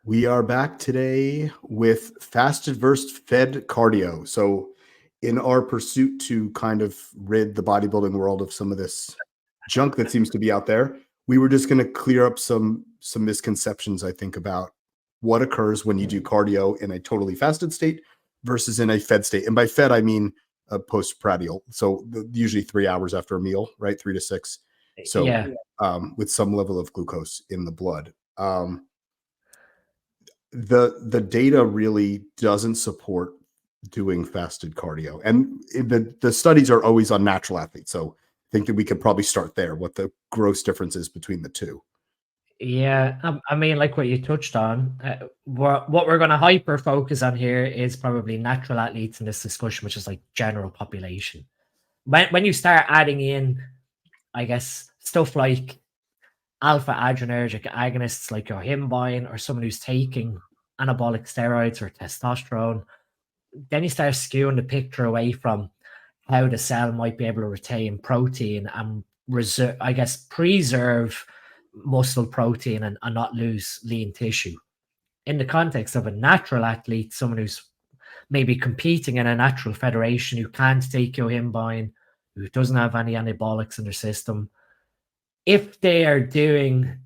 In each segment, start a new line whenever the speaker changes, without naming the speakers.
We are back today with fasted versus fed cardio. So, in our pursuit to kind of rid the bodybuilding world of some of this junk that seems to be out there, we were just going to clear up some misconceptions, I think, about what occurs when you do cardio in a totally fasted state versus in a fed state. And by fed, I mean postprandial. So usually 3 hours after a meal, right? 3 to 6. So
Yeah.
with some level of glucose in the blood. The data really doesn't support doing fasted cardio, and the studies are always on natural athletes. So I think that we could probably start there. What the gross difference is between the two.
Yeah, I mean, like what you touched on, what we're going to hyper focus on here is probably natural athletes in this discussion, which is like general population. When you start adding in, I guess, stuff like alpha adrenergic agonists like your himbine or someone who's taking anabolic steroids or testosterone, then you start skewing the picture away from how the cell might be able to retain protein and preserve muscle protein and not lose lean tissue. In the context of a natural athlete, someone who's maybe competing in a natural federation who can't take yohimbine, who doesn't have any anabolics in their system, if they are doing,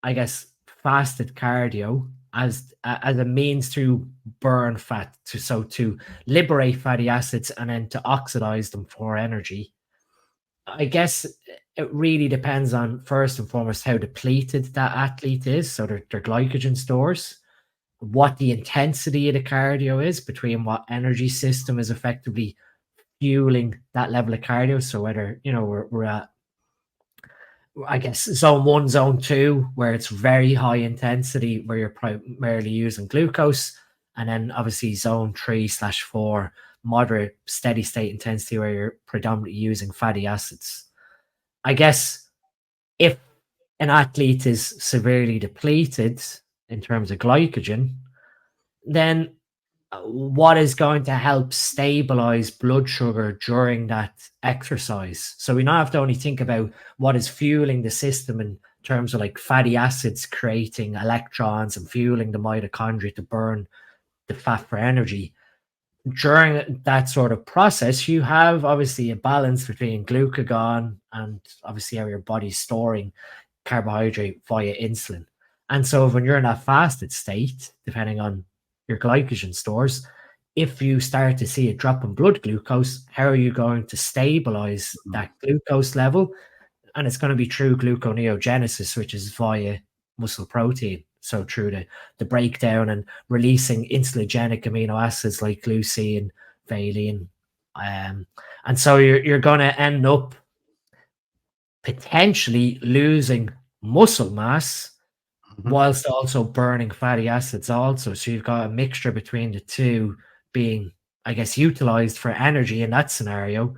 I guess, fasted cardio as a means to burn fat, to liberate fatty acids and then to oxidize them for energy, I guess it really depends on, first and foremost, how depleted that athlete is, so their glycogen stores, what the intensity of the cardio is, between what energy system is effectively fueling that level of cardio. So whether, we're at, I guess, zone 1, zone 2, where it's very high intensity, where you're primarily using glucose, and then obviously zone 3/4, moderate steady state intensity, where you're predominantly using fatty acids. I guess if an athlete is severely depleted in terms of glycogen, then what is going to help stabilize blood sugar during that exercise? So we now have to only think about what is fueling the system in terms of like fatty acids creating electrons and fueling the mitochondria to burn the fat for energy. During that sort of process, you have obviously a balance between glucagon and obviously how your body's storing carbohydrate via insulin. And so when you're in a fasted state, depending on your glycogen stores, if you start to see a drop in blood glucose, how are you going to stabilize that glucose level? And it's going to be through gluconeogenesis, which is via muscle protein. So through the breakdown and releasing insulinogenic amino acids like leucine, valine. And so you're going to end up potentially losing muscle mass whilst also burning fatty acids also. So you've got a mixture between the two being, I guess, utilized for energy in that scenario,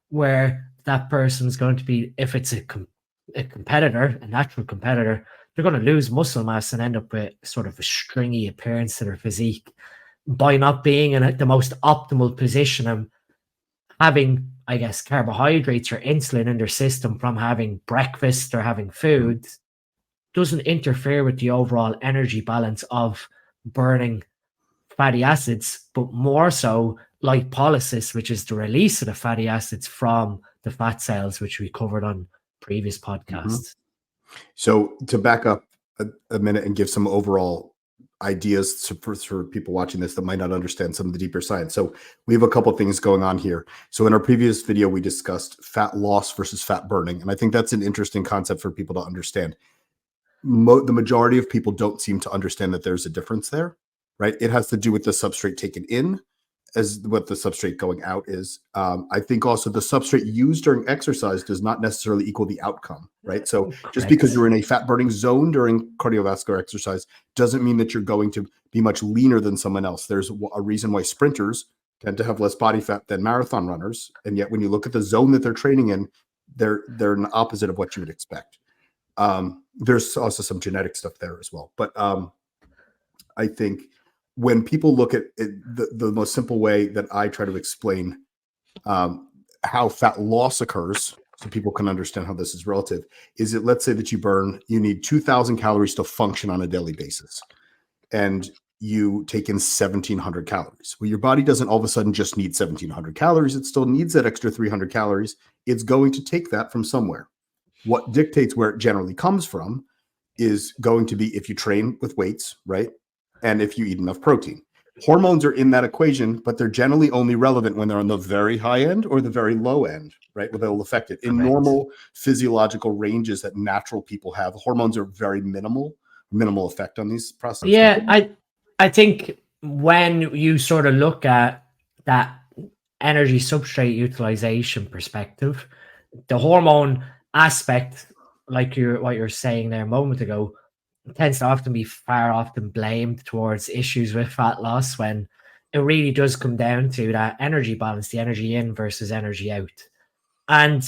where that person's going to be, if it's a competitor, a natural competitor, they're going to lose muscle mass and end up with sort of a stringy appearance to their physique by not being in the most optimal position and having, I guess, carbohydrates or insulin in their system from having breakfast or having food doesn't interfere with the overall energy balance of burning fatty acids, but more so lipolysis, which is the release of the fatty acids from the fat cells, which we covered on previous podcasts.
So to back up a minute and give some overall ideas for people watching this that might not understand some of the deeper science. So we have a couple things going on here. So in our previous video, we discussed fat loss versus fat burning. And I think that's an interesting concept for people to understand. The majority of people don't seem to understand that there's a difference there, right? It has to do with the substrate taken in as what the substrate going out is. I think also the substrate used during exercise does not necessarily equal the outcome, right? So just because you're in a fat burning zone during cardiovascular exercise doesn't mean that you're going to be much leaner than someone else. There's a reason why sprinters tend to have less body fat than marathon runners. And yet when you look at the zone that they're training in, they're in the opposite of what you would expect. There's also some genetic stuff there as well. But I think when people look at it, the most simple way that I try to explain how fat loss occurs, so people can understand how this is relative, is that let's say that you need 2,000 calories to function on a daily basis. and you take in 1,700 calories. Well, your body doesn't all of a sudden just need 1,700 calories. It still needs that extra 300 calories. It's going to take that from somewhere. What dictates where it generally comes from is going to be if you train with weights, right? And if you eat enough protein. Hormones are in that equation, but they're generally only relevant when they're on the very high end or the very low end, right? Where they'll affect it. In normal physiological ranges that natural people have, hormones are very minimal effect on these processes.
Yeah, I think when you sort of look at that energy substrate utilization perspective, the hormone aspect, like what you're saying there a moment ago, tends to often be far often blamed towards issues with fat loss, when it really does come down to that energy balance, the energy in versus energy out. And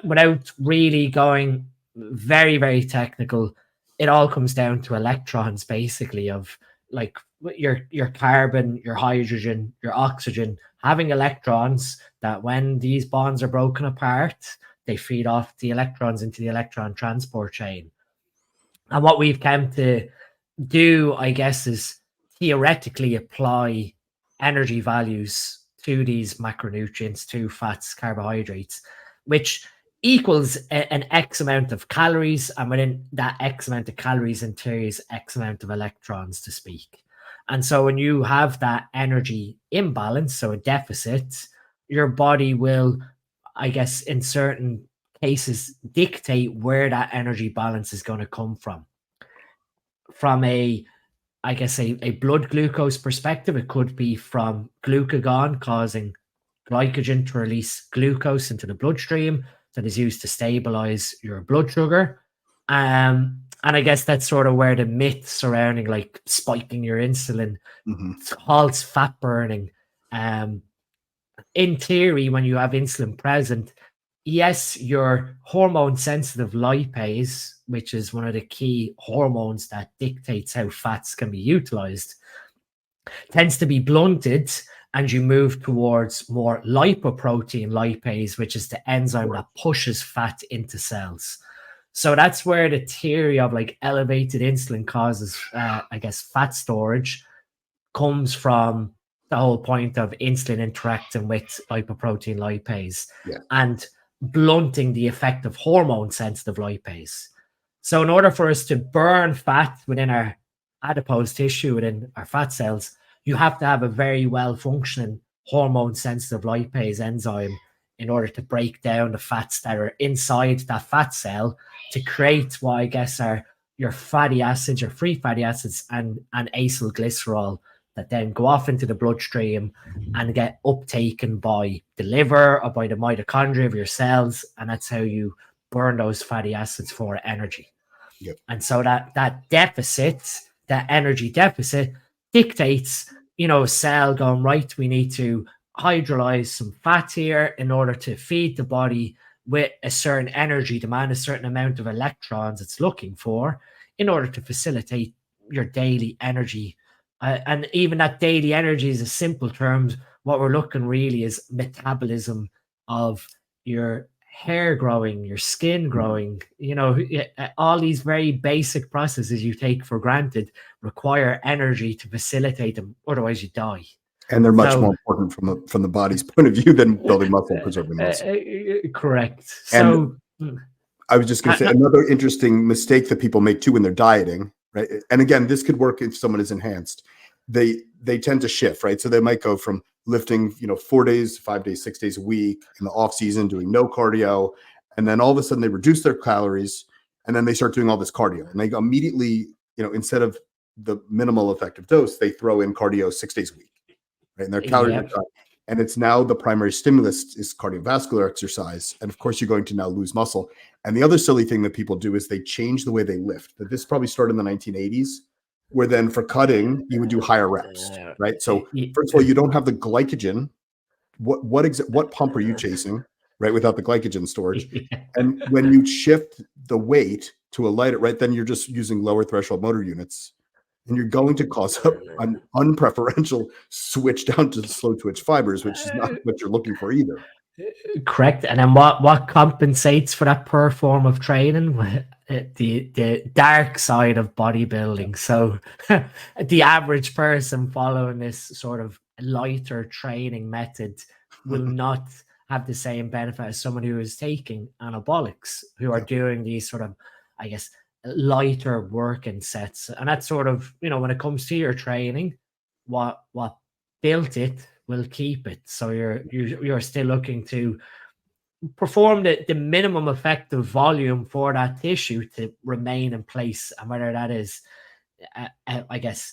without really going very, very technical, it all comes down to electrons, basically, of like your carbon, your hydrogen, your oxygen having electrons, that when these bonds are broken apart, they feed off the electrons into the electron transport chain. And what we've come to do, I guess, is theoretically apply energy values to these macronutrients, to fats, carbohydrates, which equals an X amount of calories, and within that X amount of calories entails X amount of electrons, to speak. And so when you have that energy imbalance, so a deficit, your body will, I guess, in certain cases, dictate where that energy balance is going to come from. From a blood glucose perspective, it could be from glucagon causing glycogen to release glucose into the bloodstream that is used to stabilize your blood sugar. And I guess that's sort of where the myth surrounding like spiking your insulin halts fat burning. In theory, when you have insulin present, yes, your hormone sensitive lipase, which is one of the key hormones that dictates how fats can be utilized, tends to be blunted, and you move towards more lipoprotein lipase, which is the enzyme that pushes fat into cells. So that's where the theory of like elevated insulin causes, fat storage comes from. The whole point of insulin interacting with lipoprotein lipase and blunting the effect of hormone sensitive lipase. So in order for us to burn fat within our adipose tissue, within our fat cells, you have to have a very well functioning hormone sensitive lipase enzyme in order to break down the fats that are inside that fat cell to create what I guess are your fatty acids, your free fatty acids, and acylglycerol, that then go off into the bloodstream and get uptaken by the liver or by the mitochondria of your cells. And that's how you burn those fatty acids for energy.
Yep.
And so that deficit, that energy deficit, dictates, a cell going, right, we need to hydrolyze some fat here in order to feed the body with a certain energy demand, a certain amount of electrons it's looking for in order to facilitate your daily energy. And even that daily energy is a simple terms. What we're looking really is metabolism of your hair growing, your skin growing. All these very basic processes you take for granted require energy to facilitate them. Otherwise, you die.
And they're much more important from the body's point of view than building muscle, preserving muscle.
Correct.
And so I was just going to say another interesting mistake that people make too when they're dieting. Right. And again, this could work if someone is enhanced. They tend to shift, right? So they might go from lifting, 4 days, 5 days, 6 days a week in the off season, doing no cardio. And then all of a sudden they reduce their calories and then they start doing all this cardio. And they immediately, instead of the minimal effective dose, they throw in cardio 6 days a week, right? And their calories are cut. And it's now the primary stimulus is cardiovascular exercise. And of course, you're going to now lose muscle. And the other silly thing that people do is they change the way they lift. This probably started in the 1980s, where then for cutting, you would do higher reps, right? So first of all, you don't have the glycogen. What pump are you chasing, right? Without the glycogen storage. And when you shift the weight to a lighter, right, then you're just using lower threshold motor units. And you're going to cause an unpreferential switch down to slow twitch fibers, which is not what you're looking for either.
Correct. And then what compensates for that poor form of training? the dark side of bodybuilding. So the average person following this sort of lighter training method will not have the same benefit as someone who is taking anabolics, who are doing these sort of, I guess, lighter working sets. And that's sort of, when it comes to your training, what built it will keep it. So you're still looking to perform the minimum effective volume for that tissue to remain in place, and whether that is I guess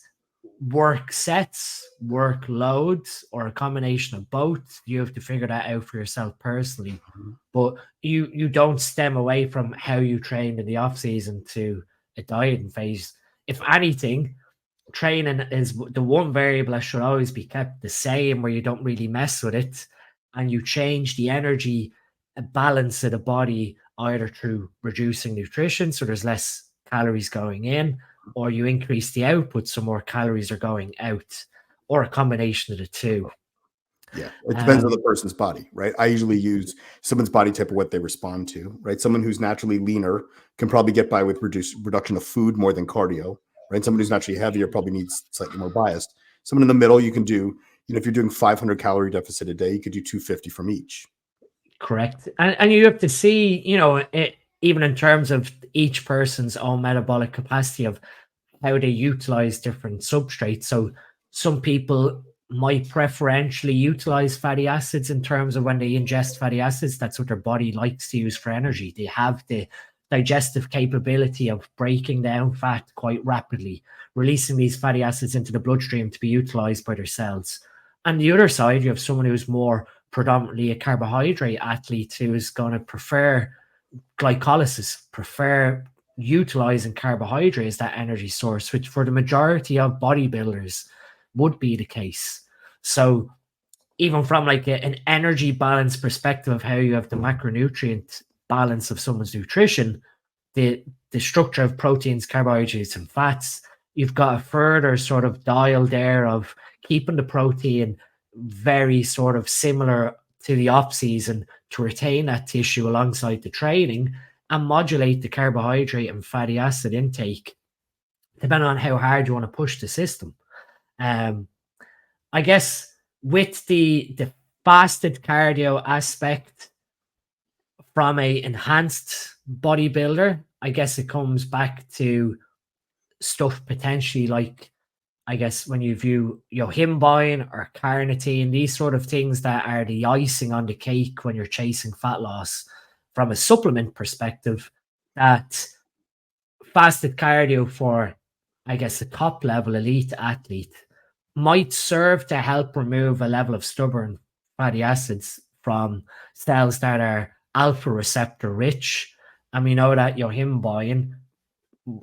work sets, workloads, or a combination of both, you have to figure that out for yourself personally. But you don't stem away from how you trained in the off season to a dieting phase. If anything, training is the one variable that should always be kept the same, where you don't really mess with it, and you change the energy balance of the body either through reducing nutrition, so there's less calories going in, or you increase the output so more calories are going out, or a combination of the two.
Yeah, it depends on the person's body, right? I usually use someone's body type or what they respond to, right? Someone who's naturally leaner can probably get by with reduction of food more than cardio, right? Someone who's naturally heavier probably needs slightly more biased. Someone in the middle, you can do, if you're doing 500 calorie deficit a day, you could do 250 from each.
Correct. And you have to see, even in terms of each person's own metabolic capacity of how they utilize different substrates. So some people might preferentially utilize fatty acids in terms of when they ingest fatty acids. That's what their body likes to use for energy. They have the digestive capability of breaking down fat quite rapidly, releasing these fatty acids into the bloodstream to be utilized by their cells. And the other side, you have someone who's more predominantly a carbohydrate athlete who is going to prefer glycolysis, prefer utilizing carbohydrate as that energy source, which for the majority of bodybuilders would be the case. So even from like an energy balance perspective of how you have the macronutrient balance of someone's nutrition, the structure of proteins, carbohydrates, and fats, you've got a further sort of dial there of keeping the protein very sort of similar to the off season to retain that tissue alongside the training, and modulate the carbohydrate and fatty acid intake depending on how hard you want to push the system. I guess with the fasted cardio aspect from a enhanced bodybuilder, I guess it comes back to stuff potentially like, I guess when you view yohimbine or carnitine, these sort of things that are the icing on the cake when you're chasing fat loss from a supplement perspective, that fasted cardio for, I guess, a top level elite athlete might serve to help remove a level of stubborn fatty acids from cells that are alpha receptor rich. And we know that yohimbine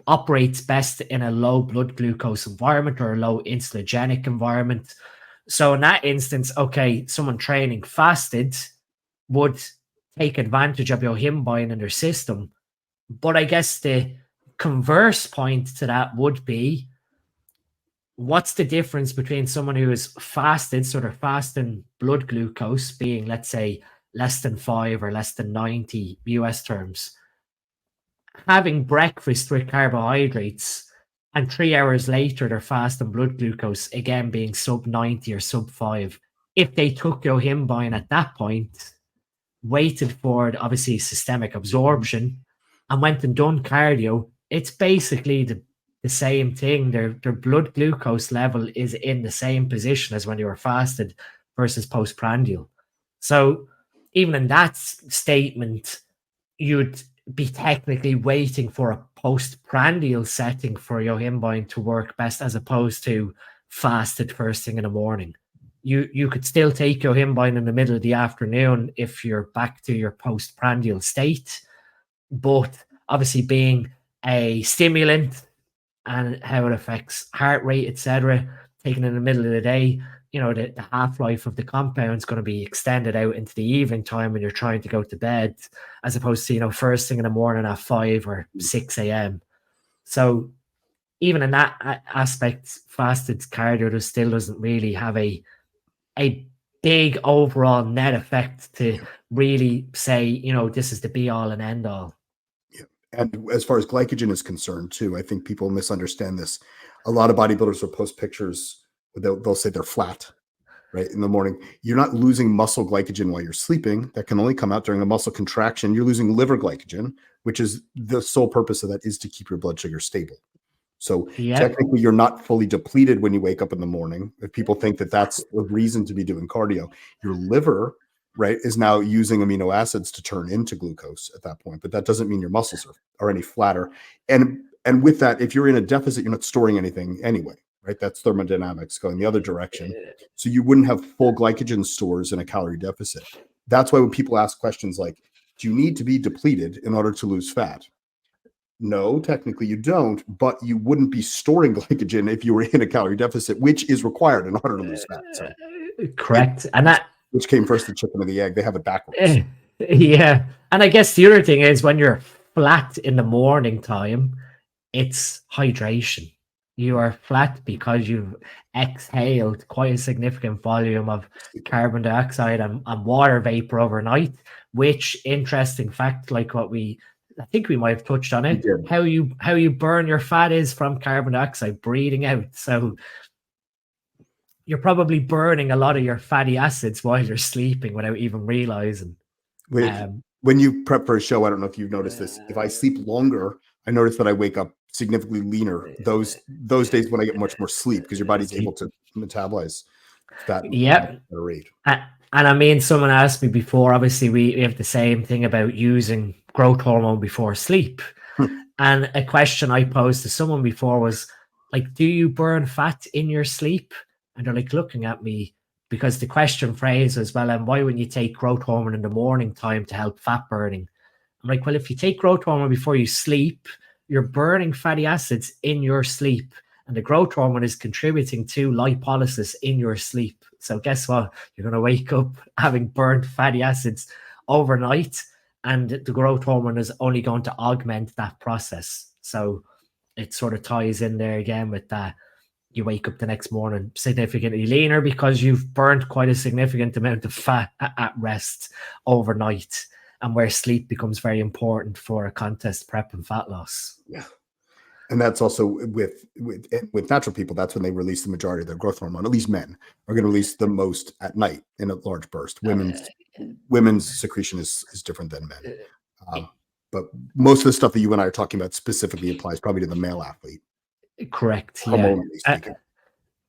operates best in a low blood glucose environment or a low insulinogenic environment. So in that instance, okay, someone training fasted would take advantage of yohimbine in their system. But I guess the converse point to that would be, what's the difference between someone who is fasted, so they're fasting blood glucose being, let's say, less than 5 or less than 90 US terms, having breakfast with carbohydrates, and 3 hours later they're fasting blood glucose again being sub 90 or sub 5. If they took yohimbine at that point, waited for obviously systemic absorption, and went and done cardio, it's basically the same thing. Their blood glucose level is in the same position as when they were fasted versus postprandial. So even in that statement, you'd be technically waiting for a postprandial setting for yohimbine to work best, as opposed to fasted first thing in the morning. You could still take yohimbine in the middle of the afternoon if you're back to your postprandial state, but obviously being a stimulant and how it affects heart rate, etc., taken in the middle of the day, the half-life of the compound is going to be extended out into the evening time when you're trying to go to bed, as opposed to, first thing in the morning at 5 or 6 a.m. So even in that aspect, fasted cardio still doesn't really have a big overall net effect to really say, this is the be all and end all.
Yeah. And as far as glycogen is concerned, too, I think people misunderstand this. A lot of bodybuilders will post pictures. They'll say they're flat, right, in the morning. You're not losing muscle glycogen while you're sleeping. That can only come out during a muscle contraction. You're losing liver glycogen, which is the sole purpose of that is to keep your blood sugar stable. So technically, you're not fully depleted when you wake up in the morning. If people think that that's a reason to be doing cardio, your liver, right, is now using amino acids to turn into glucose at that point. But that doesn't mean your muscles are any flatter. And with that, if you're in a deficit, you're not storing anything anyway, right? That's thermodynamics going the other direction. So you wouldn't have full glycogen stores in a calorie deficit. That's why when people ask questions like, do you need to be depleted in order to lose fat? No, technically you don't, but you wouldn't be storing glycogen if you were in a calorie deficit, which is required in order to lose fat. So,
correct. And that,
which came first, the chicken or the egg? They have it backwards.
Yeah. And I guess the other thing is when you're flat in the morning time, it's hydration. You are flat because you've exhaled quite a significant volume of carbon dioxide and water vapor overnight, which, interesting fact, like what I think we might have touched on it, how you burn your fat is from carbon dioxide breathing out. So you're probably burning a lot of your fatty acids while you're sleeping without even realizing.
When you prep for a show, I don't know if you've noticed this. If I sleep longer, I notice that I wake up significantly leaner those days when I get much more sleep, because your body's able to metabolize fat at a rate.
And I mean, someone asked me before, obviously we have the same thing about using growth hormone before sleep. And a question I posed to someone before was like, do you burn fat in your sleep? And they're like looking at me, because the question phrase was, well, and why wouldn't you take growth hormone in the morning time to help fat burning? I'm like, well, if you take growth hormone before you sleep, you're burning fatty acids in your sleep. And the growth hormone is contributing to lipolysis in your sleep. So guess what? You're going to wake up having burnt fatty acids overnight, and the growth hormone is only going to augment that process. So it sort of ties in there again with that. You wake up the next morning significantly leaner because you've burnt quite a significant amount of fat at rest overnight, and where sleep becomes very important for a contest prep and fat loss.
Yeah. And that's also with natural people, that's when they release the majority of their growth hormone. At least men are going to release the most at night in a large burst. Women's secretion is different than men. But most of the stuff that you and I are talking about specifically applies probably to the male athlete.
Correct. Yeah.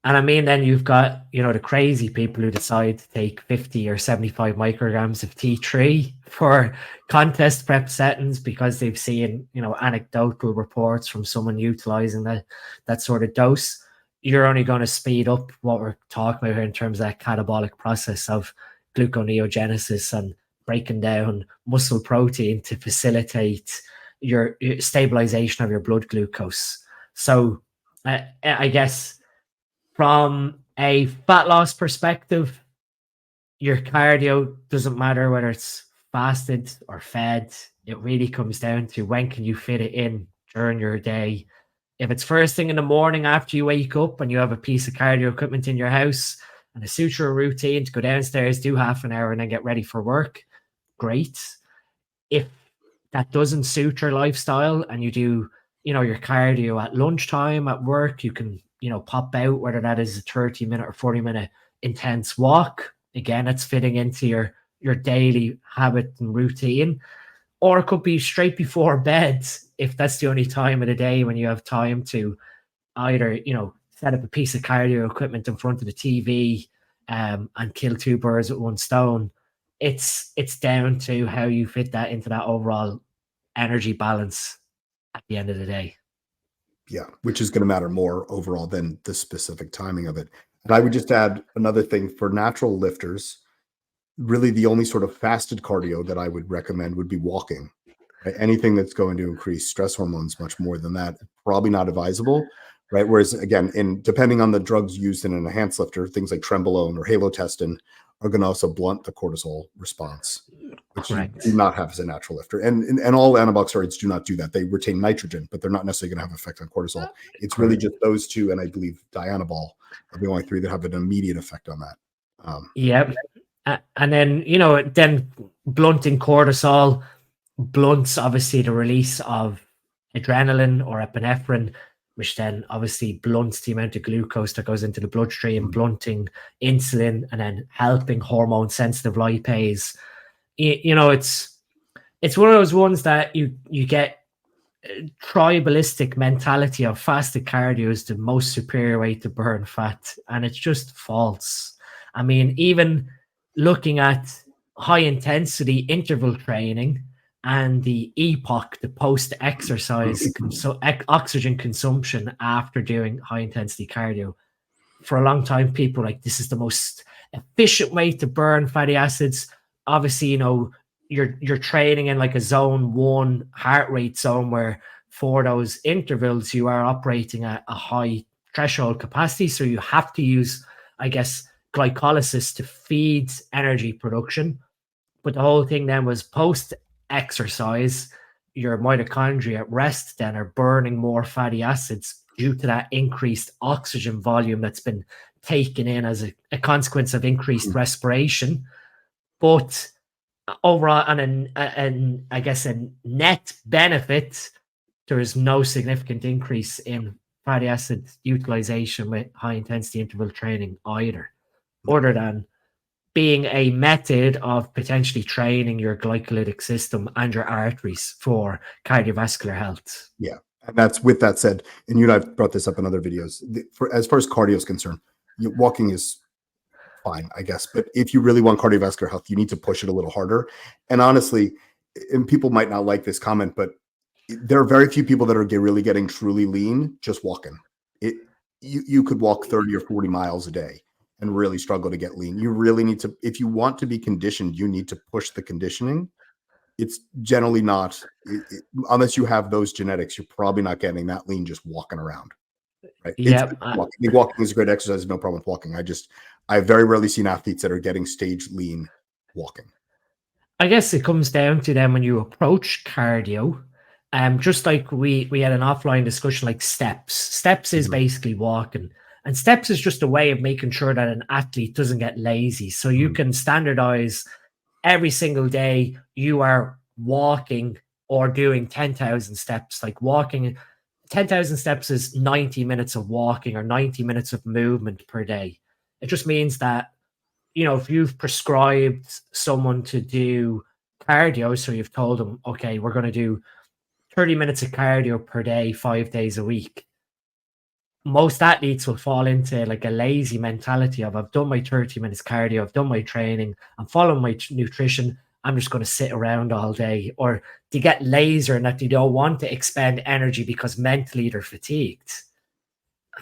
And I mean, then you've got, the crazy people who decide to take 50 or 75 micrograms of T3 for contest prep settings because they've seen, anecdotal reports from someone utilizing that sort of dose. You're only going to speed up what we're talking about here in terms of that catabolic process of gluconeogenesis and breaking down muscle protein to facilitate your stabilization of your blood glucose. So I guess from a fat loss perspective, your cardio doesn't matter whether it's fasted or fed. It really comes down to when can you fit it in during your day. If it's first thing in the morning after you wake up and you have a piece of cardio equipment in your house and a suture routine to go downstairs, do half an hour and then get ready for work, great. If that doesn't suit your lifestyle and you do, your cardio at lunchtime at work, you can, pop out, whether that is a 30-minute or 40-minute intense walk. Again, it's fitting into your daily habit and routine. Or it could be straight before bed, if that's the only time of the day when you have time to either, set up a piece of cardio equipment in front of the TV and kill two birds with one stone. It's down to how you fit that into that overall energy balance at the end of the day.
Yeah, which is going to matter more overall than the specific timing of it. And I would just add another thing for natural lifters. Really, the only sort of fasted cardio that I would recommend would be walking. Right? Anything that's going to increase stress hormones much more than that, probably not advisable. Right. Whereas, again, depending on the drugs used in an enhanced lifter, things like trenbolone or halotestin are going to also blunt the cortisol response, which you do not have as a natural lifter. And all anabolic steroids do not do that. They retain nitrogen, but they're not necessarily going to have effect on cortisol. It's really just those two, and I believe dianabol are the only three that have an immediate effect on that.
And then, then blunting cortisol, blunts obviously the release of adrenaline or epinephrine, which then obviously blunts the amount of glucose that goes into the bloodstream, blunting insulin, and then helping hormone sensitive lipase. You know, it's one of those ones that you get tribalistic mentality of fasted cardio is the most superior way to burn fat, and it's just false. I mean, even looking at high intensity interval training and the epoch, the post exercise oxygen consumption after doing high intensity cardio, for a long time people were like, this is the most efficient way to burn fatty acids. Obviously, you know, you're training in like a zone 1 heart rate zone where for those intervals you are operating at a high threshold capacity, so you have to use, I guess, glycolysis to feed energy production. But the whole thing then was post exercise, your mitochondria at rest then are burning more fatty acids due to that increased oxygen volume that's been taken in as a consequence of increased respiration. But overall, on I guess a net benefit, there is no significant increase in fatty acid utilization with high intensity interval training either, other than being a method of potentially training your glycolytic system and your arteries for cardiovascular health.
Yeah. And that's, with that said, and you and I've brought this up in other videos, as far as cardio is concerned, walking is fine, I guess. But if you really want cardiovascular health, you need to push it a little harder. And honestly, and people might not like this comment, but there are very few people that are really getting truly lean just walking. You could walk 30 or 40 miles a day and really struggle to get lean. You really need to, if you want to be conditioned, you need to push the conditioning. It's generally not, unless you have those genetics, you're probably not getting that lean just walking around. Right?
Yeah,
walking is a great exercise. No problem with walking. I've very rarely seen athletes that are getting stage lean walking.
I guess it comes down to then when you approach cardio, just like we had an offline discussion, like steps. Steps is basically walking, and steps is just a way of making sure that an athlete doesn't get lazy. So you can standardize every single day you are walking or doing 10,000 steps. Like walking, 10,000 steps is 90 minutes of walking or 90 minutes of movement per day. It just means that, you know, if you've prescribed someone to do cardio, so you've told them, okay, we're going to do 30 minutes of cardio per day, 5 days a week. Most athletes will fall into like a lazy mentality of, I've done my 30 minutes cardio, I've done my training, I'm following my nutrition, I'm just going to sit around all day. Or they get lazier and that they don't want to expend energy because mentally they're fatigued.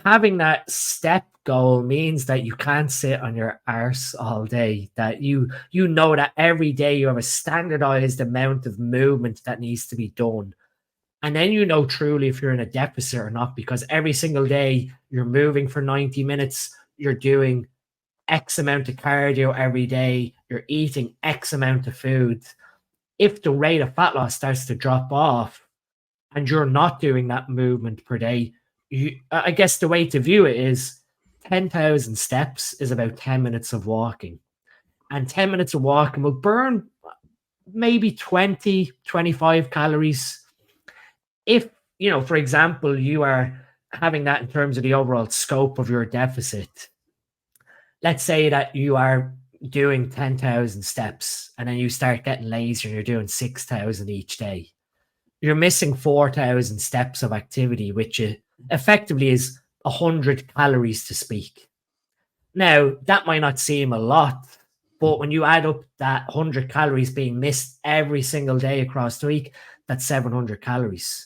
Having that step goal means that you can't sit on your arse all day, that you know that every day you have a standardized amount of movement that needs to be done. And then you know truly if you're in a deficit or not, because every single day you're moving for 90 minutes, you're doing X amount of cardio every day, you're eating X amount of food. If the rate of fat loss starts to drop off and you're not doing that movement per day, I guess the way to view it is 10,000 steps is about 10 minutes of walking. And 10 minutes of walking will burn maybe 20, 25 calories. If, you know, for example, you are having that in terms of the overall scope of your deficit, let's say that you are doing 10,000 steps and then you start getting lazy and you're doing 6,000 each day. You're missing 4,000 steps of activity, which effectively is 100 calories to speak. Now, that might not seem a lot, but when you add up that 100 calories being missed every single day across the week, that's 700 calories.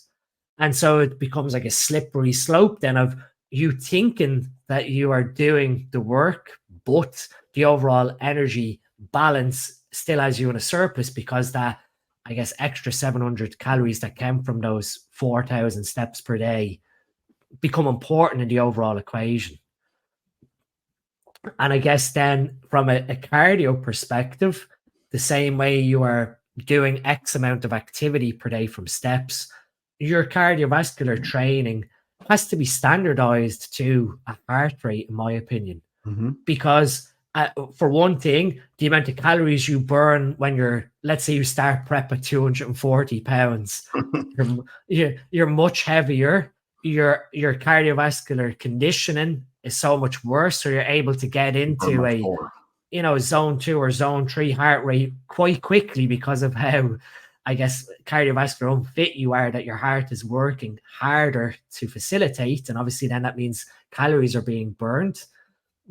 And so it becomes like a slippery slope then of you thinking that you are doing the work, but the overall energy balance still has you in a surplus because that, I guess, extra 700 calories that came from those 4,000 steps per day become important in the overall equation. And I guess then from a cardio perspective, the same way you are doing X amount of activity per day from steps, your cardiovascular training has to be standardized to a heart rate, in my opinion, because For one thing, the amount of calories you burn when let's say you start prep at 240 pounds, you're much heavier. Your cardiovascular conditioning is so much worse, so you're able to get into a zone 2 or zone 3 heart rate quite quickly because of how, I guess, cardiovascular unfit you are, that your heart is working harder to facilitate, and obviously then that means calories are being burned.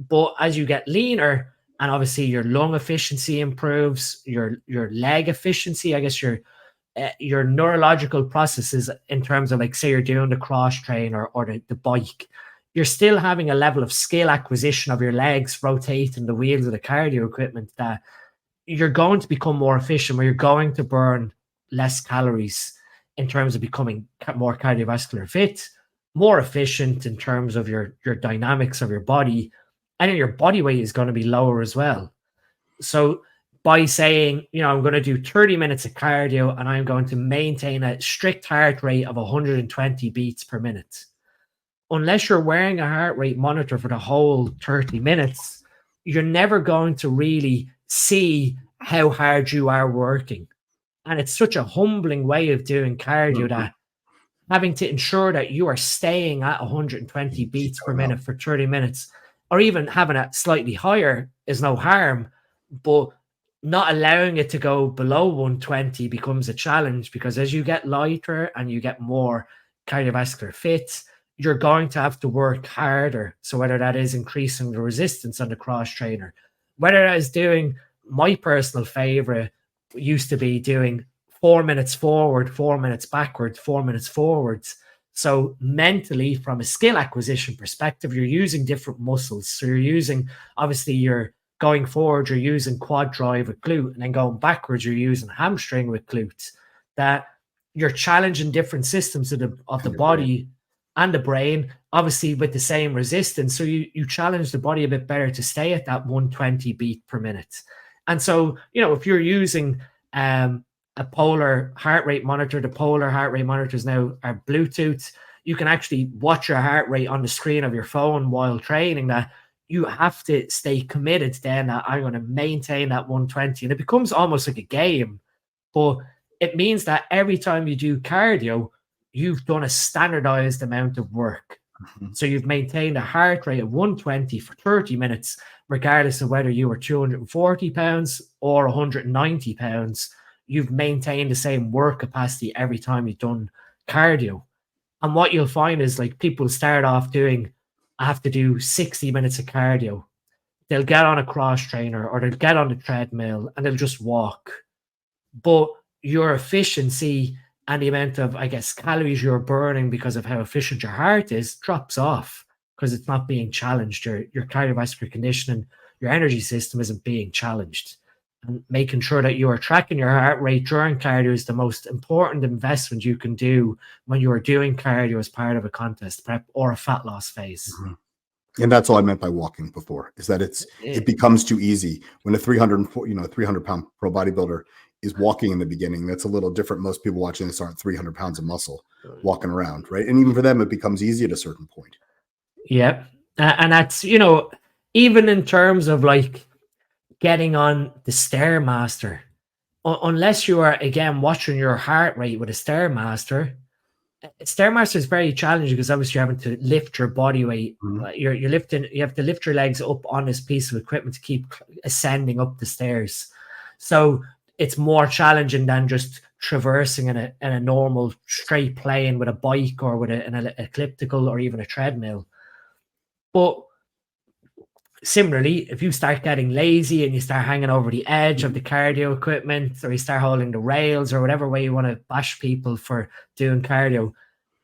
But as you get leaner, and obviously your lung efficiency improves, your leg efficiency, I guess your neurological processes in terms of, like, say you're doing the cross train or the bike, you're still having a level of skill acquisition of your legs rotating the wheels of the cardio equipment, that you're going to become more efficient, where you're going to burn less calories in terms of becoming more cardiovascular fit, more efficient in terms of your dynamics of your body, and your body weight is going to be lower as well. So by saying, I'm going to do 30 minutes of cardio and I'm going to maintain a strict heart rate of 120 beats per minute, unless you're wearing a heart rate monitor for the whole 30 minutes, you're never going to really see how hard you are working. And it's such a humbling way of doing cardio, that having to ensure that you are staying at 120 beats per minute for 30 minutes, or even having it slightly higher, is no harm, but not allowing it to go below 120 becomes a challenge, because as you get lighter and you get more cardiovascular fit, you're going to have to work harder. So whether that is increasing the resistance on the cross trainer, whether that is doing, my personal favorite used to be doing 4 minutes forward, 4 minutes backwards, 4 minutes forwards. So mentally, from a skill acquisition perspective, you're using different muscles. So you're using, obviously, you're going forward, you're using quad drive with glute, and then going backwards, you're using hamstring with glutes. That you're challenging different systems of the body and the brain, obviously with the same resistance. So you challenge the body a bit better to stay at that 120 beat per minute. And so, if you're using a polar heart rate monitor, the polar heart rate monitors now are Bluetooth. You can actually watch your heart rate on the screen of your phone while training. That you have to stay committed then, that I'm going to maintain that 120. And it becomes almost like a game. But it means that every time you do cardio, you've done a standardized amount of work. So you've maintained a heart rate of 120 for 30 minutes, regardless of whether you were 240 pounds or 190 pounds. You've maintained the same work capacity every time you've done cardio. And what you'll find is, like, people start off doing, I have to do 60 minutes of cardio. They'll get on a cross trainer or they'll get on the treadmill and they'll just walk. But your efficiency and the amount of, I guess, calories you're burning because of how efficient your heart is drops off, because it's not being challenged. Your cardiovascular conditioning, your energy system isn't being challenged. And making sure that you are tracking your heart rate during cardio is the most important investment you can do when you are doing cardio as part of a contest prep or a fat loss phase.
And that's all I meant by walking before, is that it becomes too easy when a 300-pound pro bodybuilder is walking in the beginning. That's a little different. Most people watching this aren't 300 pounds of muscle walking around, right? And even for them, it becomes easy at a certain point.
Yeah. And that's, even in terms of, like, getting on the Stairmaster, unless you are, again, watching your heart rate with a Stairmaster is very challenging, because obviously you're having to lift your body weight. You're lifting, you have to lift your legs up on this piece of equipment to keep ascending up the stairs. So it's more challenging than just traversing in a normal straight plane with a bike or with an elliptical or even a treadmill. But similarly, if you start getting lazy and you start hanging over the edge of the cardio equipment, or you start holding the rails, or whatever way you want to bash people for doing cardio,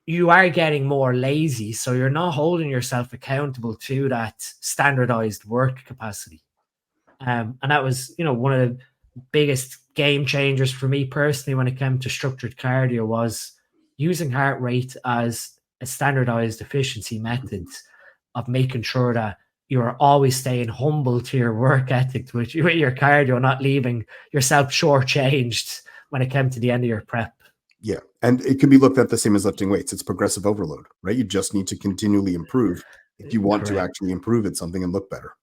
you are getting more lazy. So you're not holding yourself accountable to that standardized work capacity. And that was, one of the biggest game changers for me personally when it came to structured cardio, was using heart rate as a standardized efficiency method of making sure that you're always staying humble to your work ethic with your cardio, not leaving yourself shortchanged when it came to the end of your prep.
Yeah. And it can be looked at the same as lifting weights. It's progressive overload, right? You just need to continually improve if you want to actually improve at something and look better.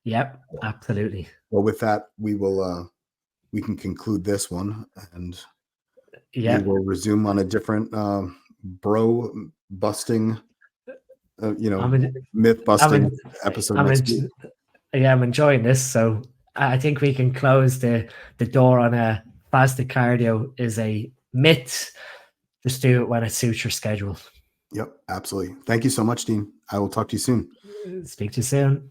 Yep, absolutely.
Well, with that, we can conclude this one, and we
Yep.
will resume on a different bro busting, myth busting episode next week.
Yeah, I'm enjoying this. So I think we can close the door on a fasted cardio is a myth. Just do it when it suits your schedule.
Yep, absolutely. Thank you so much, Dean. I will talk to you soon.
Speak to you soon.